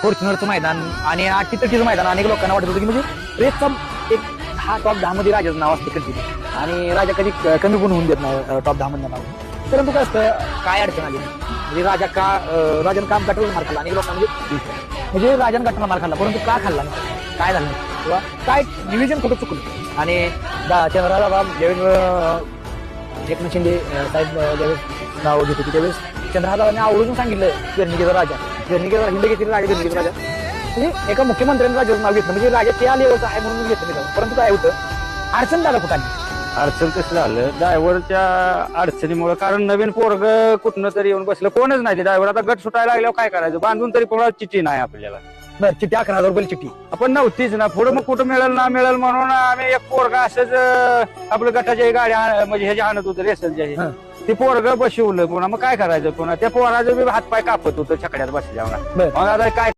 फॉर्च्युनरचं मैदान आणि 80-30चं मैदान अनेक लोकांना वाटत होतं की म्हणजे रेसचा एक हा टॉप 10 मध्ये राजाचं नाव असते कधी आणि राजा कधी कमी पण होऊन देत नाही टॉप 10 मधलं नाव. परंतु काय असतं काय अडचण आली म्हणजे राजानं काम गटावर मार खाल्ला अनेक लोकांना म्हणजे राजानं गटाला मार खाल्ला परंतु का खाल्ला काय झालं किंवा काय नियोजन कुठं चुकलं आणि चंद्रराजा ज्यावेळेस एकनाथ शिंदे साहेब ज्यावेळेस नाव घेत होते त्यावेळेस चंद्रहादाने आवडून सांगितलं गर्णिकेचा राजा हिंद घेतली राजा गर्णिकेचा राजा म्हणजे एका मुख्यमंत्र्यांनी राजाचं नाव घेतलं म्हणजे राजा त्या लेवलचा आहे म्हणून घेतलं नाही. परंतु काय होतं अडचण झालं कुठं अडचण कसं झालं ड्रायव्हरच्या अडचणीमुळे कारण नवीन पोरग कुठनं तरी येऊन बसलं कोणच नाही ते ड्रायव्हर आता गट सुटायला लागल्यावर काय करायचं बांधून तरी कोणाला चिठ्ठी नाही आपल्याला बरं चिठ्ठी 11,000 रुपये चिठ्ठी आपण नव्हतीच ना पुढे मग कुठं मिळेल ना मिळेल म्हणून आम्ही एक पोरगा असंच आपलं गटाच्या गाड्या म्हणजे ह्याच्या आणत होतं रेसलच्या ते पोरग बसवलं पुन्हा मग काय करायचं पुन्हा त्या पोराचं बी हातपाय कापत होतं छकड्यात बसल्यावर बरं. मग आता काय